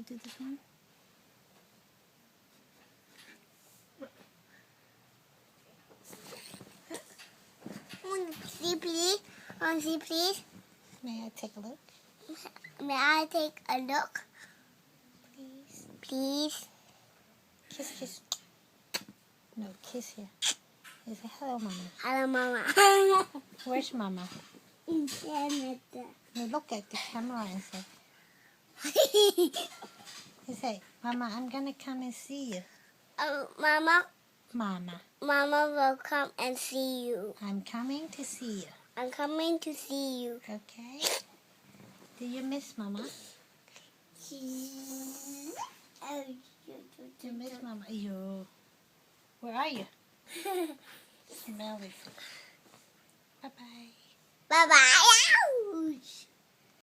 do this one? See, please. See, please. May I take a look? May I take a look? Please. Please. Kiss, kiss. No, kiss here. You say hello, Mama. Hello, Mama. Where's Mama? In Canada. You look at the camera and say, you say, Mama, I'm gonna come and see you. Mama. Mama. Mama will come and see you. I'm coming to see you. I'm coming to see you. Okay? Do you miss Mama? You miss Mama? You. Where are you? Smell it. Bye-bye. Bye-bye.